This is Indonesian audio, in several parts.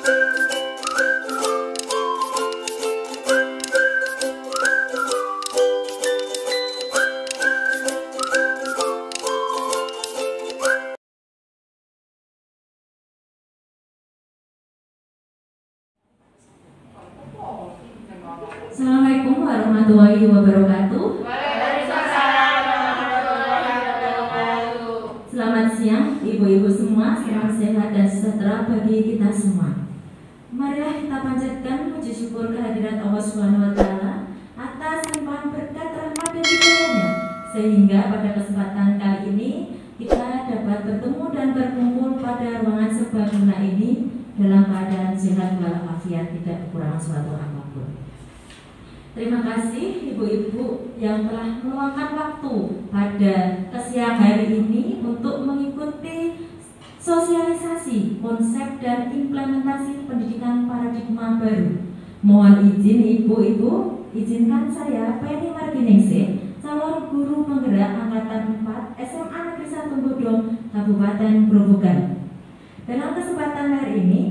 Assalamualaikum warahmatullahi wabarakatuh. Waalaikumsalam warahmatullahi wabarakatuh. Selamat siang ibu-ibu semua, selamat sehat dan sejahtera bagi kita semua. Marilah kita panjatkan puji syukur kehadirat Allah Subhanahu wa taala atas limpahan berkat rahmat dan hidayah-Nya, sehingga pada kesempatan kali ini kita dapat bertemu dan berkumpul pada ruangan serbaguna ini dalam keadaan sehat walafiat, tidak kekurangan suatu apapun. Terima kasih ibu-ibu yang telah meluangkan waktu pada siang hari ini untuk mengikuti sosialisasi konsep dan implementasi pendidikan paradigma baru. Mohon izin ibu-ibu, izinkan saya Penny Marginingsih, calon guru penggerak angkatan 4 SMA Negeri 1 Bodong, Kabupaten Grobogan. Dalam kesempatan hari ini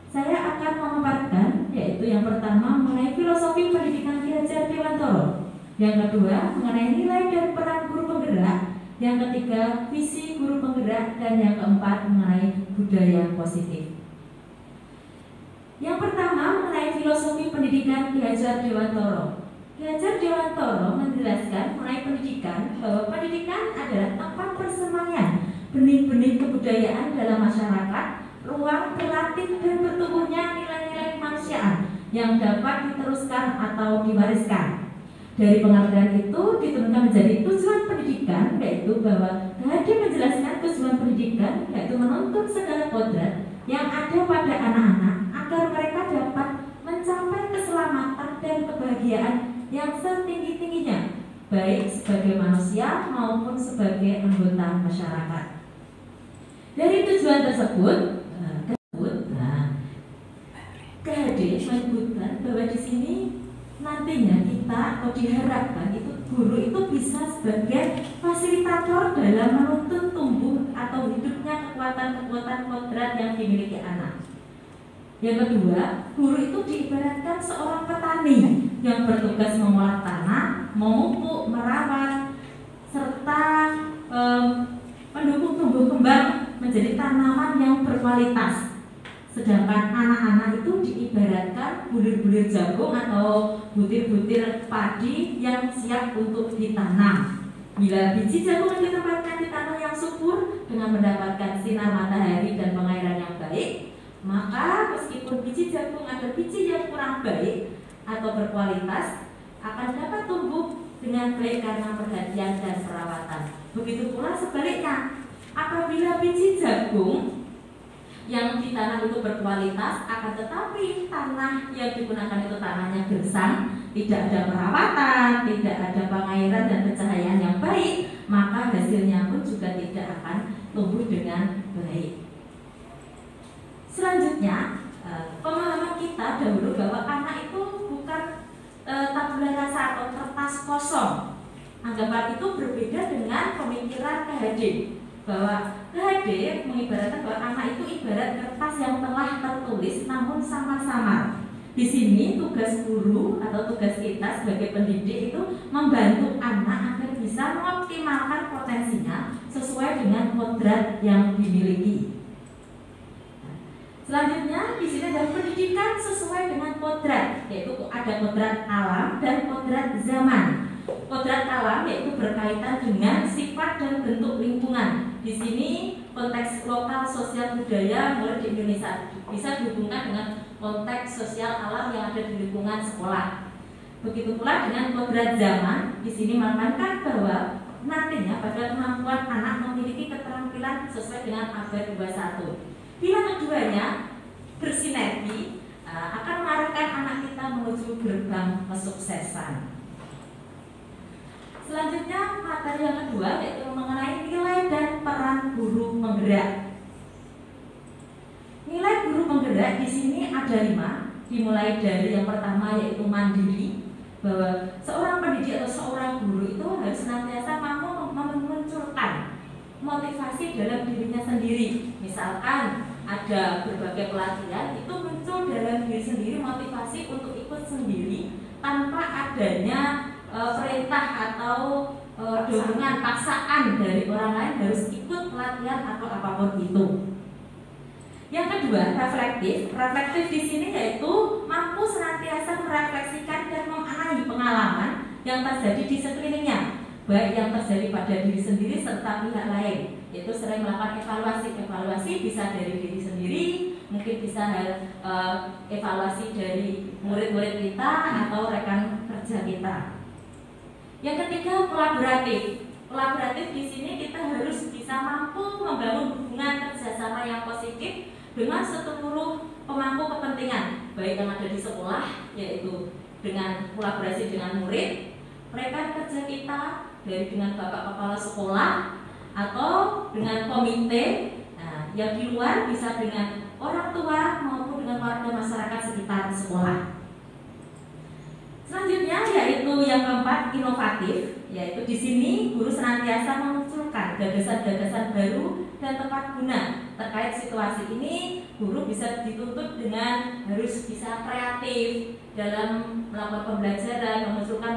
saya akan memaparkan, yaitu yang pertama mengenai filosofi pendidikan Ki Hajar Dewantoro, yang kedua mengenai nilai dan peran guru penggerak, yang ketiga visi guru penggerak, dan yang keempat mengenai budaya positif. Yang pertama mengenai filosofi pendidikan Ki Hajar Dewantoro. Ki Hajar Dewantoro menjelaskan mengenai pendidikan bahwa pendidikan adalah tempat persemaian benih-benih kebudayaan dalam masyarakat, ruang berlatih dan bertumbuhnya nilai-nilai kemanusiaan yang dapat diteruskan atau diwariskan. Dari pengertian itu diturunkan menjadi tujuan pendidikan, yaitu bahwa HAD menjelaskan tujuan pendidikan yaitu menuntut segala kodrat yang ada pada anak-anak agar mereka dapat mencapai keselamatan dan kebahagiaan yang setinggi-tingginya, baik sebagai manusia maupun sebagai anggota masyarakat. Dari tujuan tersebut, KHD menyebutkan bahwa di sini nantinya kita atau diharapkan itu guru itu bisa sebagai fasilitator dalam menuntut tumbuh atau hidupnya kekuatan-kekuatan kodrat yang dimiliki anak. Yang kedua, guru itu diibaratkan seorang petani yang bertugas mengolah tanah, memupuk, merawat, serta mendukung tumbuh kembang menjadi tanaman yang berkualitas. Sedangkan anak-anak itu diibaratkan bulir-bulir jagung atau butir-butir padi yang siap untuk ditanam. Bila biji jagung ditempatkan di tanah yang subur dengan mendapatkan sinar matahari dan pengairan yang baik, maka meskipun biji jagung ada biji yang kurang baik atau berkualitas, akan dapat tumbuh dengan baik karena perhatian dan perawatan. Begitu pula sebaliknya, apabila biji jagung yang ditanam itu berkualitas, akan tetapi tanah yang digunakan itu tanahnya gersang, tidak ada perawatan, tidak ada pengairan dan pencahayaan yang baik, maka hasilnya pun juga tidak akan tumbuh dengan baik. Selanjutnya, pemahaman kita dahulu bahwa anak itu bukan tabula rasa atau kertas kosong. Anggapan itu berbeda dengan pemikiran KHD, bahwa KHD mengibaratkan bahwa anak itu ibarat kertas yang telah tertulis namun samar-samar. Di sini tugas guru atau tugas kita sebagai pendidik itu membantu anak agar bisa mengoptimalkan potensinya sesuai dengan kodrat yang dimiliki. Selanjutnya di sini ada pendidikan sesuai dengan kodrat, yaitu ada kodrat alam dan kodrat zaman. Kodrat alam yaitu berkaitan dengan sifat dan bentuk lingkungan. Di sini konteks lokal, sosial, budaya mulai di Indonesia bisa dihubungkan dengan konteks sosial alam yang ada di lingkungan sekolah. Begitu pula dengan kodrat zaman. Di sini menekankan bahwa nantinya pada kemampuan anak memiliki keterampilan sesuai dengan abad 21. Bila keduanya bersinergi akan mengarahkan anak kita menuju gerbang kesuksesan. Selanjutnya materi yang kedua yaitu mengenai nilai dan peran guru penggerak. Nilai guru penggerak di sini ada 5, dimulai dari yang pertama yaitu mandiri, bahwa seorang pendidik atau seorang guru itu harus senantiasa mampu memunculkan motivasi dalam dirinya sendiri. Misalkan ada berbagai pelatihan, itu muncul dalam diri sendiri motivasi untuk ikut sendiri tanpa adanya perintah atau dorongan paksaan dari orang lain harus ikut pelatihan atau apapun itu. Yang kedua, reflektif. Reflektif di sini yaitu mampu senantiasa merefleksikan dan memaknai pengalaman yang terjadi di sekelilingnya, baik yang terjadi pada diri sendiri serta pihak lain. Yaitu sering melakukan evaluasi. Evaluasi bisa dari diri sendiri, mungkin bisa evaluasi dari murid-murid kita atau rekan kerja kita. Yang ketiga, kolaboratif. Kolaboratif di sini kita harus bisa mampu membangun hubungan kerjasama yang positif dengan seluruh pemangku kepentingan, baik yang ada di sekolah, yaitu dengan kolaborasi dengan murid, rekan kerja kita, dari dengan bapak kepala sekolah, atau dengan komite. Nah, yang di luar bisa dengan orang tua maupun dengan warga masyarakat sekitar sekolah. Selanjutnya yaitu yang keempat, inovatif, yaitu di sini guru senantiasa memunculkan gagasan-gagasan baru dan tepat guna terkait situasi ini. Guru bisa dituntut dengan harus bisa kreatif dalam melakukan pembelajaran, memunculkan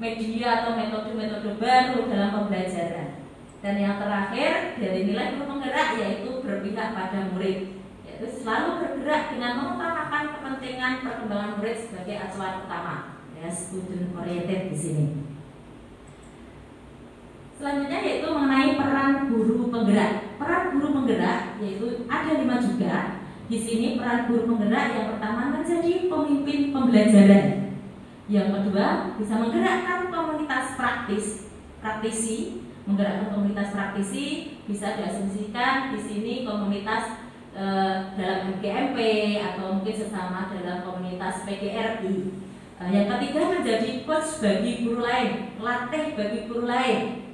media atau metode-metode baru dalam pembelajaran. Dan yang terakhir dari nilai guru penggerak yaitu berpihak pada murid, yaitu selalu bergerak dengan mengutamakan kepentingan perkembangan murid sebagai acuan utama, ya, student oriented di sini. Selanjutnya yaitu mengenai peran guru penggerak. Peran guru penggerak yaitu ada 5 juga. Di sini peran guru penggerak yang pertama menjadi pemimpin pembelajaran. Yang kedua bisa menggerakkan komunitas praktisi. Menggerakkan komunitas praktisi bisa diasumsikan di sini komunitas dalam MGMP atau mungkin sesama dalam komunitas PGRI. Yang ketiga menjadi coach bagi guru lain, latih bagi guru lain.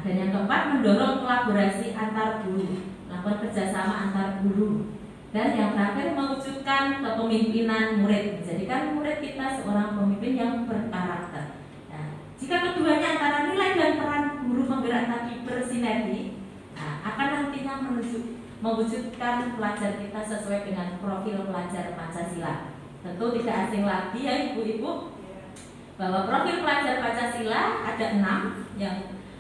Dan yang keempat mendorong kolaborasi antar guru, melakukan kerjasama antar guru. Dan yang terakhir mewujudkan kepemimpinan murid, menjadikan murid kita seorang pemimpin yang berkarakter. Nah, jika keduanya antara nilai dan peran guru penggerak tadi bersinergi, akan nantinya mewujudkan pelajar kita sesuai dengan profil pelajar Pancasila. Tentu tidak asing lagi ya ibu-ibu, bahwa profil pelajar Pancasila ada 6 yang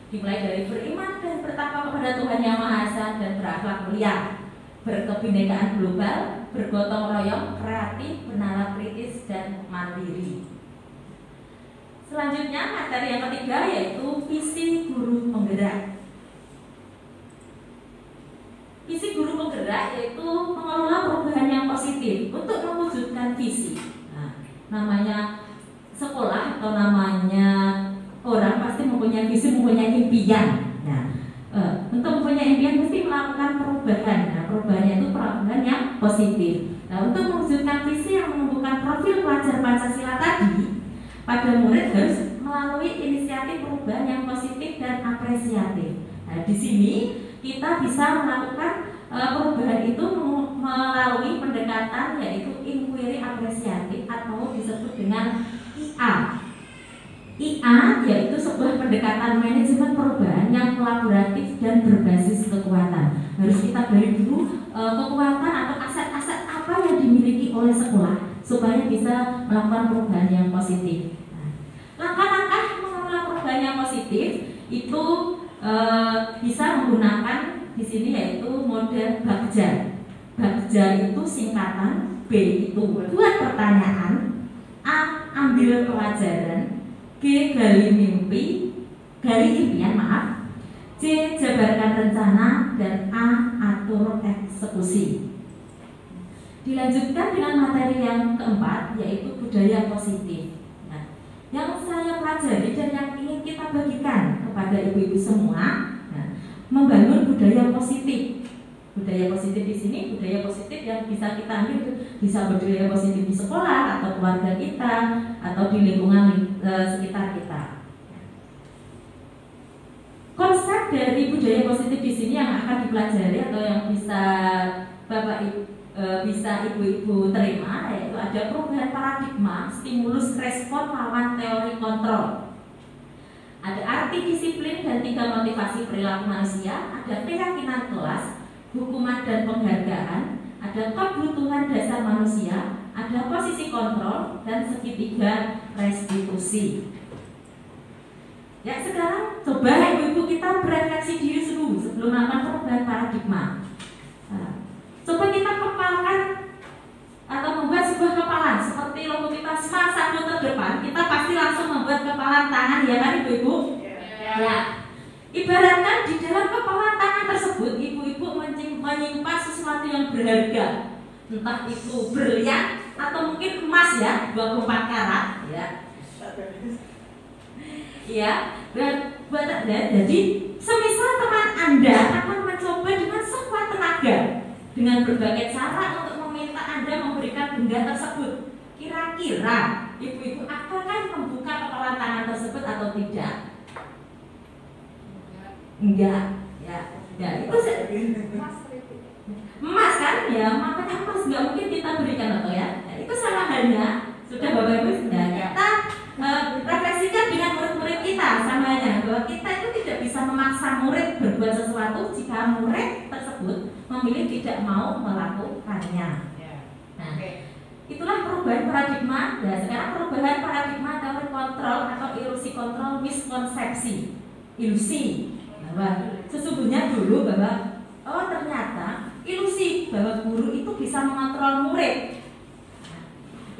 dimulai dari beriman dan bertakwa kepada Tuhan Yang Maha Esa dan berakhlak mulia, berkebinekaan global, bergotong royong, kreatif, bernalar kritis dan mandiri. Selanjutnya materi yang ketiga yaitu visi guru penggerak. Visi guru penggerak yaitu mengelola perubahan yang positif untuk mewujudkan visi. Namanya sekolah atau namanya orang pasti mempunyai visi, mempunyai impian. Untuk mempunyai impian mesti melakukan perubahan. Perubahannya itu perubahan yang positif. Untuk mewujudkan visi yang menumbuhkan profil pelajar Pancasila tadi, pada murid harus melalui inisiatif perubahan yang positif dan apresiatif. Di sini kita bisa melakukan perubahan itu melalui pendekatan yaitu inquiry apresiatif atau disebut dengan IA. IA yaitu sebuah pendekatan manajemen perubahan yang kolaboratif dan berbasis kekuatan. Harus kita beri dulu kekuatan atau aset-aset apa yang dimiliki oleh sekolah supaya bisa melakukan perubahan yang positif. Langkah-langkah mengelola perubahan yang positif itu bisa menggunakan di sini yaitu model Bagja. Bagja itu singkatan, B itu buat pertanyaan, A ambil pelajaran, G gali impian, C jabarkan rencana, dan A atur eksekusi. Dilanjutkan dengan materi yang keempat yaitu budaya positif. Yang saya pelajari dan yang ingin kita bagikan kepada ibu-ibu semua, membangun budaya positif. Budaya positif di sini, budaya positif yang bisa kita ambil, bisa budaya positif di sekolah atau keluarga kita atau di lingkungan sekitar kita. Konsep dari budaya positif di sini yang akan dipelajari atau yang bisa Bapak bisa ibu-ibu terima yaitu ada perubahan paradigma, stimulus respon lawan teori kontrol. Ada arti disiplin dan 3 motivasi perilaku manusia, ada keyakinan kelas, hukuman dan penghargaan, ada kebutuhan dasar manusia, ada posisi kontrol, dan segitiga restitusi. Ya, sekarang coba ibu-ibu kita berefleksi diri dulu sebelum melakukan perubahan paradigma. Nah, coba kita kepalkan atau membuat sebuah kepalan seperti logo kita satu terdepan, kita pasti langsung membuat kepalan tangan, ya kan ibu-ibu? Ya. Ibaratkan di dalam kepalan tangan tersebut ibu-ibu menyimpan sesuatu yang berharga, entah itu berlian atau mungkin emas ya, 24 karat ya. Ya, buat Anda. Jadi semisal teman Anda akan mencoba dengan sekuat tenaga dengan berbagai cara untuk meminta Anda memberikan benda tersebut, kira-kira ibu-ibu akan membuka kepalan tangan tersebut atau tidak? Enggak, ya. Ya, itu emas kan, ya, makanya emas nggak mungkin kita berikan atau ya. Nah, itu sama halnya, sudah Bapak Ibu sudah kita refleksikan dengan murid-murid kita, sama halnya bahwa kita itu tidak bisa memaksa murid berbuat sesuatu jika murid tersebut memilih tidak mau melakukannya. Nah, itulah perubahan paradigma. Nah, sekarang perubahan paradigma teori kontrol atau ilusi kontrol miskonsepsi, ilusi. Bahwa sesungguhnya dulu bahwa ternyata ilusi bahwa guru itu bisa mengontrol murid.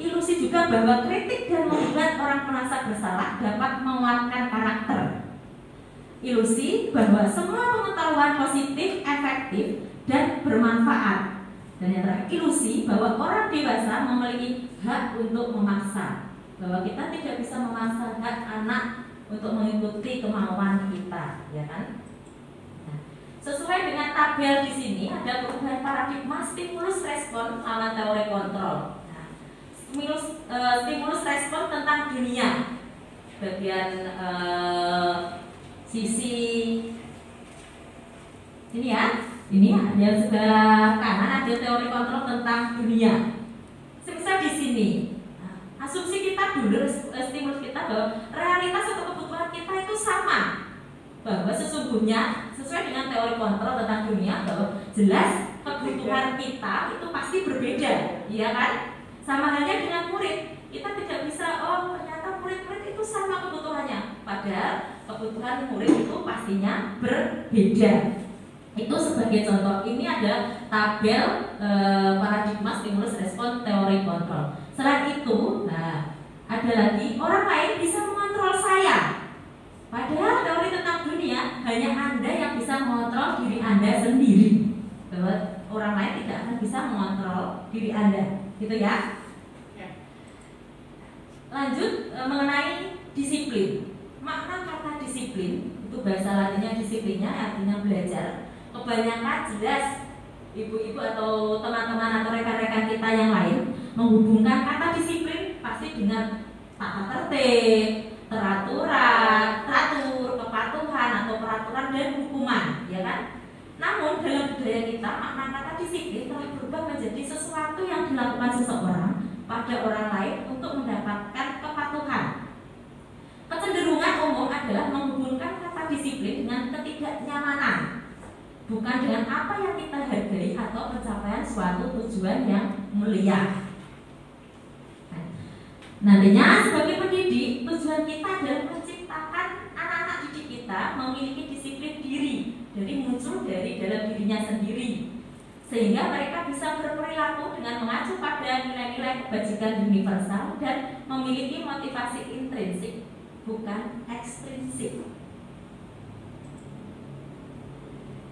Ilusi juga bahwa kritik dan membuat orang merasa bersalah dapat menguatkan karakter. Ilusi bahwa semua pengetahuan positif, efektif, dan bermanfaat. Dan yang terakhir, ilusi bahwa orang dewasa memiliki hak untuk memaksa. Bahwa kita tidak bisa memaksa hak anak untuk mengikuti kemauan kita, ya kan? Nah, sesuai dengan tabel di sini ada perubahan paradigma stimulus respon lawan teori kontrol. Nah, stimulus respon tentang dunia, bagian sisi ini ya, ini yang sebelah kanan ada teori kontrol tentang dunia. Semisal di sini. Asumsi kita dulu, stimulus kita bahwa realitas atau kebutuhan kita itu sama, bahwa sesungguhnya sesuai dengan teori kontrol tentang dunia bahwa jelas kebutuhan kita itu pasti berbeda, iya kan? Sama halnya dengan murid, kita tidak bisa ternyata murid-murid itu sama kebutuhannya, padahal kebutuhan murid itu pastinya berbeda. Itu sebagai contoh. Ini ada tabel paradigma stimulus respon teori kontrol. Selain itu, nah, ada lagi orang lain bisa mengontrol saya. Padahal teori tentang dunia hanya Anda yang bisa mengontrol diri Anda sendiri. Bahwa orang lain tidak akan bisa mengontrol diri Anda, gitu ya. Lanjut mengenai disiplin. Makna kata disiplin itu bahasa Latinnya disiplinnya artinya belajar. Kebanyakan jelas ibu-ibu atau teman-teman atau rekan-rekan kita yang lain menghubungkan kata disiplin pasti dengan tata tertib, teraturan, teratur, kepatuhan atau peraturan dan hukuman, ya kan? Namun dalam budaya kita makna kata disiplin telah berubah menjadi sesuatu yang dilakukan seseorang pada orang lain untuk mendapatkan kepatuhan. Kecenderungan umum adalah menghubungkan kata disiplin dengan ketidaknyamanan, bukan dengan apa yang kita hargai atau pencapaian suatu tujuan yang mulia. Nantinya sebagai pendidik, tujuan kita adalah menciptakan anak-anak didik kita memiliki disiplin diri, jadi muncul dari dalam dirinya sendiri, sehingga mereka bisa berperilaku dengan mengacu pada nilai-nilai kebajikan universal dan memiliki motivasi intrinsik, bukan ekstrinsik.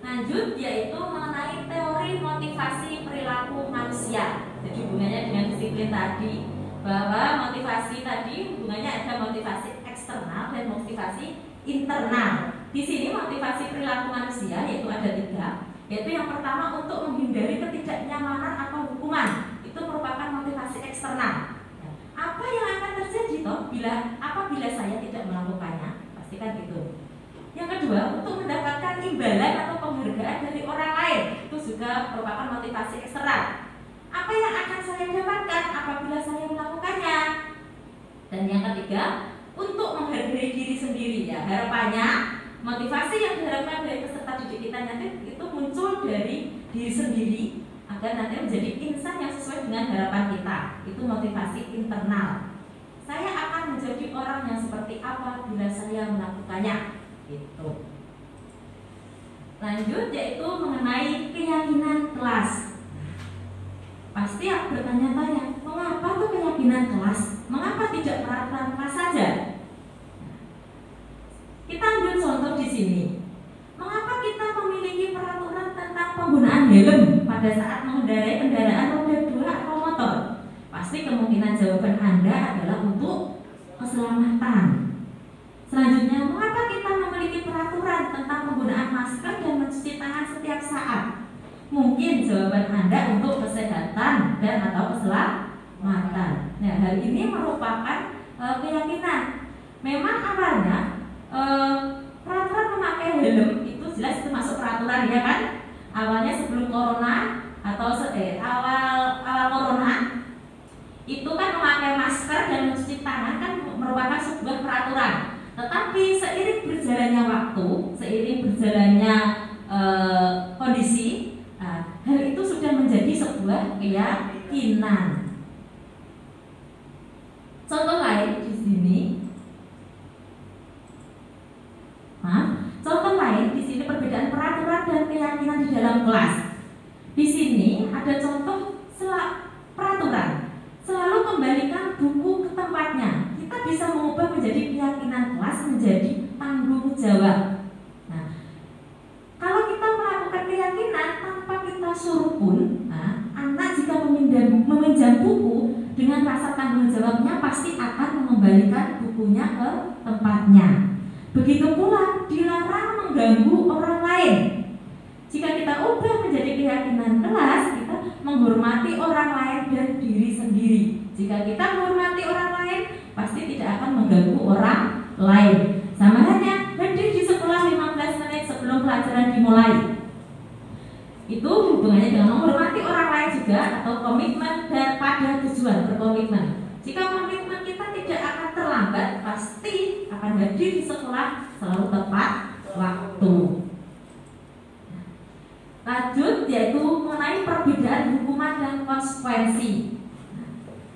Lanjut, yaitu mengenai teori motivasi perilaku manusia. Jadi hubungannya dengan disiplin tadi, bahwa motivasi tadi hubungannya ada motivasi eksternal dan motivasi internal. Di sini motivasi perilaku manusia yaitu ada 3, yaitu yang pertama untuk menghindari ketidaknyamanan atau hukuman. Itu merupakan motivasi eksternal. Apa yang akan terjadi toh apabila saya tidak melakukannya? Pastikan gitu. Yang kedua, untuk mendapatkan imbalan atau penghargaan dari orang lain, itu juga merupakan motivasi eksternal. Apa yang akan saya dapatkan apabila saya melakukannya? Dan yang ketiga, untuk menghargai diri sendiri, ya. Harapannya motivasi yang diharapkan dari peserta didik kita nanti itu muncul dari diri sendiri agar nanti menjadi insan yang sesuai dengan harapan kita. Itu motivasi internal. Saya akan menjadi orang yang seperti apa bila saya melakukannya. Itu. Lanjut yaitu mengenai keyakinan kelas. Pasti aku bertanya-tanya, mengapa tuh keyakinan kelas? Mengapa tidak peraturan kelas saja? Kita ambil contoh di sini. Mengapa kita memiliki peraturan tentang penggunaan helm pada saat mengendarai kendaraan roda 2 atau motor? Pasti kemungkinan jawaban Anda adalah untuk keselamatan. Selanjutnya, mengapa kita memiliki peraturan tentang penggunaan masker dan mencuci tangan setiap saat? Mungkin jawaban Anda untuk kesehatan dan atau keselamatan. Nah, hal ini merupakan keyakinan. Memang awalnya peraturan memakai helm itu jelas itu masuk peraturan, ya kan? Awalnya sebelum corona atau awal corona itu kan memakai masker dan mencuci tangan kan merupakan sebuah peraturan. Tetapi seiring berjalannya waktu, seiring berjalannya kondisi, hal itu sudah menjadi sebuah keyakinan. Contoh lain di sini, perbedaan peraturan dan keyakinan di dalam kelas. Di sini ada contoh peraturan. Selalu kembalikan buku ke tempatnya. Kita bisa mengubah menjadi keyakinan kelas menjadi tanggung jawab. Nah, kalau kita melakukan keyakinan tanpa kita suruh pun, anak jika meminjam buku dengan rasa tanggung jawabnya pasti akan mengembalikan bukunya ke tempatnya. Begitu pula dilarang mengganggu orang lain. Jika kita ubah menjadi keyakinan kelas, kita menghormati orang lain dan diri sendiri. Jika kita menghormati orang lain, pasti tidak akan mengganggu orang lain. Sama halnya hadir di sekolah 15 menit sebelum pelajaran dimulai. Itu hubungannya dengan menghormati orang lain juga, atau komitmen dan pada tujuan, berkomitmen. Jika komitmen kita tidak akan terlambat, pasti akan hadir di sekolah selalu tepat waktu. Lanjut yaitu mengenai perbedaan hukuman dan konsekuensi.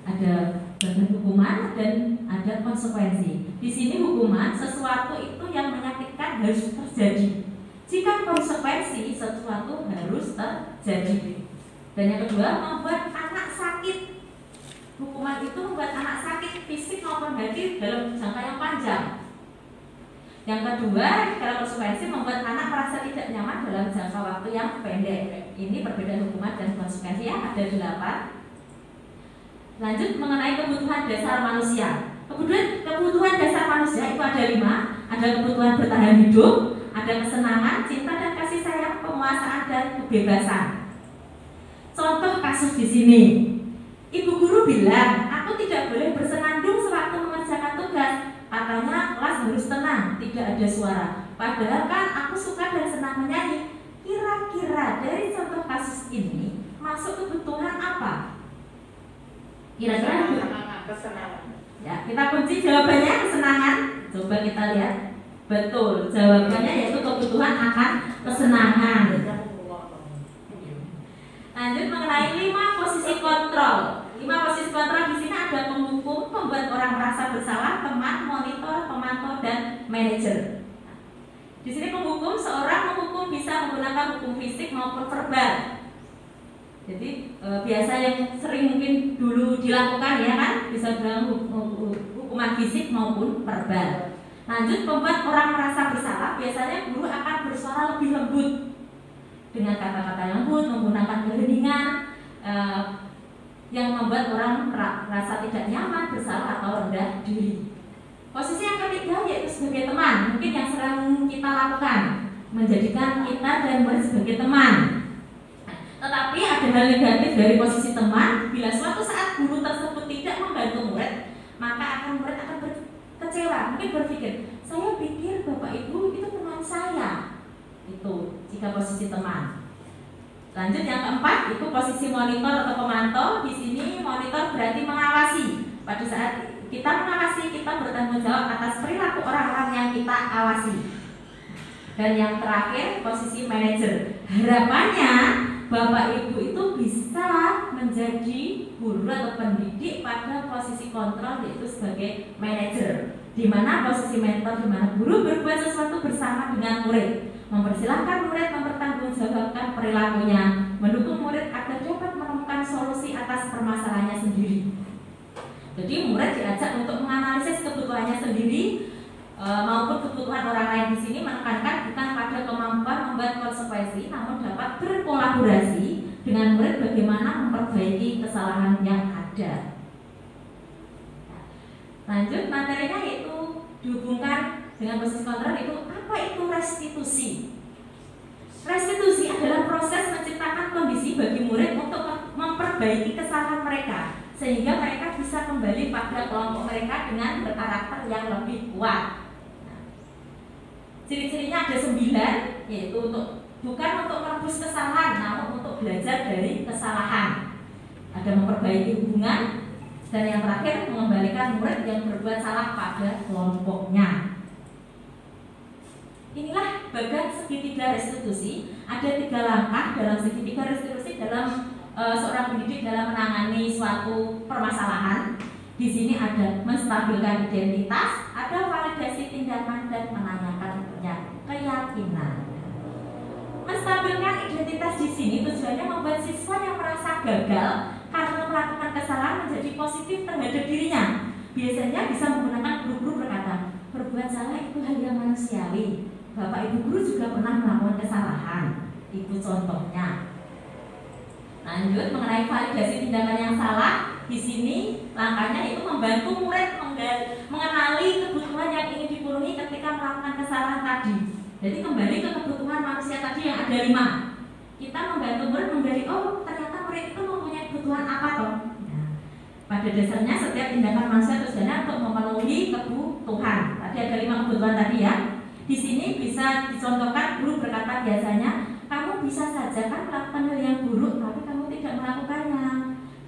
Ada bagian hukuman dan ada konsekuensi. Di sini hukuman sesuatu itu yang menyakitkan harus terjadi. Jika konsekuensi sesuatu harus terjadi. Dan yang kedua, membuat anak sakit. Hukuman itu membuat anak sakit fisik maupun hati dalam jangka yang panjang. Yang kedua, dalam konsekuensi membuat anak merasa tidak nyaman dalam jangka waktu yang pendek. Ini perbedaan hukuman dan konsekuensi yang ada 8. Lanjut mengenai kebutuhan dasar manusia. Kebutuhan dasar manusia itu ada 5. Ada kebutuhan bertahan hidup, ada kesenangan, cinta dan kasih sayang, penguasaan dan kebebasan. Contoh kasus di sini. Ibu guru bilang, aku tidak boleh bersenandung sewaktu mengerjakan tugas. Katanya kelas harus tenang, tidak ada suara. Padahal kan aku suka dan senang menyanyi. Kira-kira dari contoh kasus ini masuk kebutuhan apa? Kira-kira kesenangan. Ya, kita kunci jawabannya kesenangan. Coba kita lihat. Betul, jawabannya yaitu kebutuhan akan kesenangan. Lanjut mengenai 5 posisi kontrol. 5 posisi kontrol di sini ada penghukum, pembuat orang merasa bersalah, teman, monitor, pemantau, dan manajer. Di sini penghukum, seorang menghukum bisa menggunakan hukum fisik maupun verbal. Jadi biasa yang sering mungkin dulu dilakukan ya kan, bisa dalam hukuman fisik maupun verbal. Lanjut pembuat orang merasa bersalah, biasanya guru akan bersuara lebih lembut dengan kata-kata lembut, menggunakan keheningan yang membuat orang merasa tidak nyaman, bersalah atau rendah diri. Posisi yang ketiga yaitu sebagai teman, mungkin yang sering kita lakukan, menjadikan kita dan murid sebagai teman. Tetapi ada hal negatif dari posisi teman. Bila suatu saat guru tersebut tidak membantu murid, maka murid akan kecewa, mungkin berpikir, saya pikir bapak ibu itu teman saya. Itu jika posisi teman. Lanjut yang keempat itu posisi monitor atau pemantau. Di sini monitor berarti mengawasi. Pada saat kita mengawasi, kita bertanggung jawab atas perilaku orang-orang yang kita awasi. Dan yang terakhir posisi manajer. Harapannya Bapak Ibu itu bisa menjadi guru atau pendidik pada posisi kontrol, yaitu sebagai manajer, di mana posisi mentor, di mana guru berbuat sesuatu bersama dengan murid, mempersilahkan murid mempertanggungjawabkan perilakunya, mendukung murid agar dapat menemukan solusi atas permasalahannya sendiri. Jadi murid diajak untuk menganalisis kebutuhannya sendiri maupun kebutuhan orang lain. Di sini menekankan bukan pada kemampuan membuat konsekuensi, namun dapat berkolaborasi dengan murid bagaimana memperbaiki kesalahan yang ada. Lanjut, materinya yaitu dihubungkan dengan proses kontrol. Itu apa itu restitusi? Restitusi adalah proses menciptakan kondisi bagi murid untuk memperbaiki kesalahan mereka, sehingga mereka bisa kembali pada kelompok mereka dengan berkarakter yang lebih kuat. Ciri-cirinya ada 9, yaitu bukan untuk menebus kesalahan, namun untuk belajar dari kesalahan. Ada memperbaiki hubungan, dan yang terakhir mengembalikan murid yang berbuat salah pada kelompoknya. Inilah bagian segitiga restitusi. Ada 3 langkah dalam segitiga restitusi dalam seorang pendidik dalam menangani suatu permasalahan. Di sini ada menstabilkan identitas, ada validasi tindakan, dan menanyakan keyakinan. Menstabilkan identitas di sini tujuannya membuat siswa yang merasa gagal karena melakukan kesalahan menjadi positif terhadap dirinya. Biasanya bisa menggunakan guru-guru berkata, berbuat salah itu hal yang manusiawi. Bapak Ibu guru juga pernah melakukan kesalahan. Itu contohnya. Lanjut, mengenai validasi tindakan yang salah. Di sini langkahnya itu membantu murid mengenali kebutuhan yang ingin dipenuhi ketika melakukan kesalahan tadi. Jadi kembali ke kebutuhan manusia tadi yang ada 5. Kita membantu murid menggali, oh ternyata murid itu mempunyai kebutuhan apa toh. Nah, pada dasarnya setiap tindakan manusia tujuannya untuk memenuhi kebutuhan. Tadi ada 5 kebutuhan tadi ya. Di sini bisa dicontohkan guru berkata biasanya, kamu bisa saja kan melakukan hal yang buruk, tapi kamu tidak melakukannya.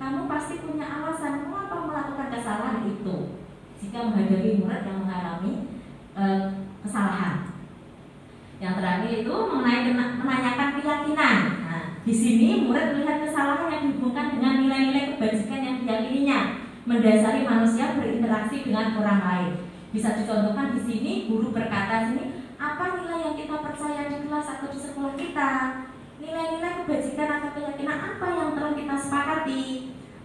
Kamu pasti punya alasan mengapa melakukan kesalahan itu. Jika menghadapi murid yang mengalami kesalahan. Yang terakhir itu mengenai menanyakan keyakinan. Nah, di sini murid melihat kesalahan yang dihubungkan dengan nilai-nilai kebajikan yang diyakininya, mendasari manusia berinteraksi dengan orang lain. Bisa dicontohkan di sini guru berkata sini, apa nilai yang kita percaya di kelas atau di sekolah kita? Nilai-nilai kebajikan atau keyakinan apa yang telah kita sepakati?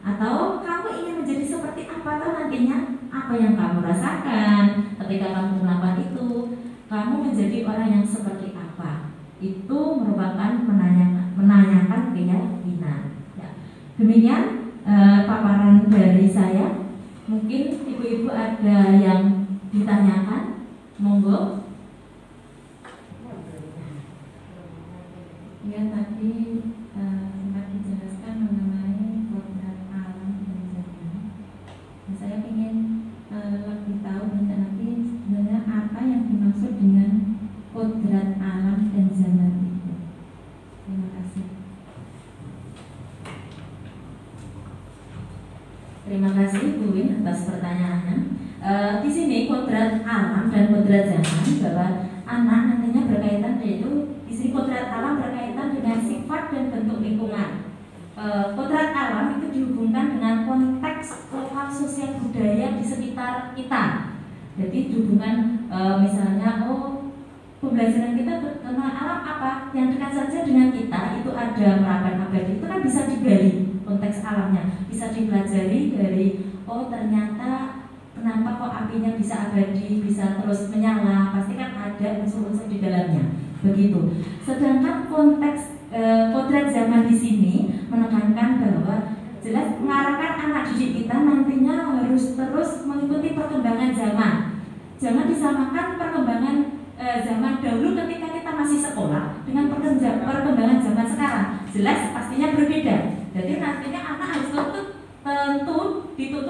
Atau kamu ingin menjadi seperti apa tuh nantinya? Apa yang kamu rasakan ketika kamu melakukan itu? Kamu menjadi orang yang seperti apa? Itu merupakan menanyakan keyakinan. Ya. Demikian paparan dari saya. Mungkin ibu-ibu ada yang ditanyakan, monggo. Ya, tadi sempat dijelaskan mengenai kodrat alam dan zaman. Nah, saya ingin lebih tahu nanti sebenarnya apa yang dimaksud dengan kodrat alam dan zaman itu. Terima kasih. Terima kasih Bu Win atas pertanyaannya. Di sini kodrat alam dan kodrat zaman bahwa anak nantinya berkaitan, yaitu di sini kodrat alam berkaitan dengan sifat dan bentuk lingkungan. Kodrat alam itu dihubungkan dengan konteks lokal sosial budaya di sekitar kita. Jadi dihubungkan misalnya pembelajaran kita tentang alam apa yang dekat saja dengan kita, itu ada Merapen abadi, itu kan bisa digali konteks alamnya, bisa dipelajari dari ternyata kenapa kok apinya bisa abadi, bisa terus menyala, pasti kan ada unsur-unsur di dalamnya. Begitu. Sedangkan konteks kodrat zaman di sini menekankan bahwa jelas mengarahkan anak didik kita nantinya harus terus mengikuti perkembangan zaman. Jangan disamakan perkembangan zaman dahulu ketika kita masih sekolah dengan perkembangan zaman sekarang. Jelas pastinya berbeda. Jadi nantinya anak harus dituntut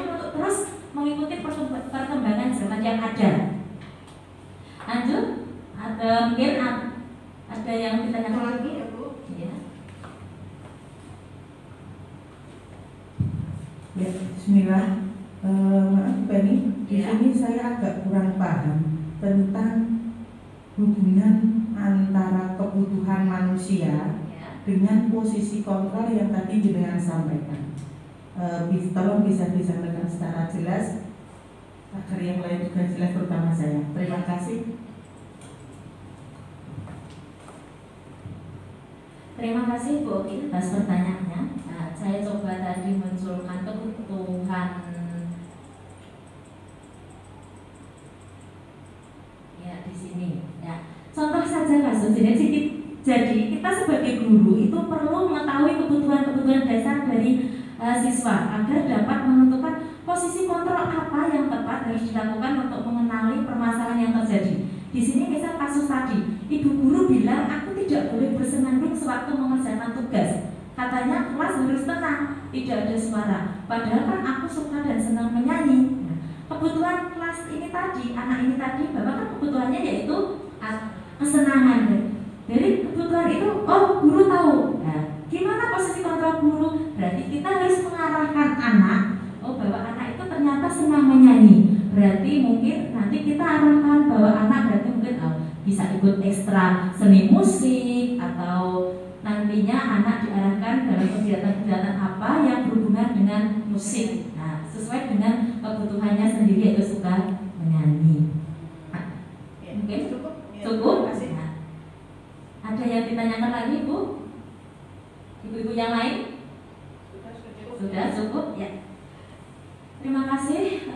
untuk terus mengikuti perkembangan zaman yang ada. Lanjut, mungkin ada yang ditanyakan lagi ya Bu? Ya. Ya, bismillah. Maaf Penny, di sini saya agak kurang paham tentang hubungan antara kebutuhan manusia dengan posisi kontrol yang tadi jenengan sampaikan. Tolong bisa disampaikan secara jelas agar yang lain juga jelas, terutama saya. Terima kasih. Terima kasih Bu Oki atas pertanyaannya. Nah, saya coba tadi munculkan kebutuhan ya di sini. Ya, contoh saja kasus ini. Jadi kita sebagai guru itu perlu mengetahui kebutuhan-kebutuhan dasar dari siswa agar dapat menentukan posisi kontrol apa yang tepat harus dilakukan untuk mengenali permasalahan yang terjadi. Di sini misal kasus tadi, ibu guru bilang aku tidak boleh bersenandung sewaktu mengerjakan tugas. Katanya kelas harus tenang, tidak ada suara. Padahal kan aku suka dan senang menyanyi. Nah, kebutuhan kelas ini tadi, anak ini tadi, bapak kan kebutuhannya yaitu kesenangan. Dari kebutuhan itu, oh guru tahu. Nah, gimana posisi kontrol guru? Berarti kita harus mengarahkan anak. Oh bahwa anak itu ternyata senang menyanyi. Berarti mungkin nanti kita arahkan bahwa anak berarti mungkin bisa ikut ekstra seni musik atau nantinya anak diarahkan dalam kegiatan-kegiatan apa yang berhubungan dengan musik. Nah, sesuai dengan kebutuhannya sendiri yaitu suka menyanyi. Mungkin cukup. Ada yang ditanyakan lagi Bu? Ibu-ibu yang lain? Sudah cukup ya. Terima kasih.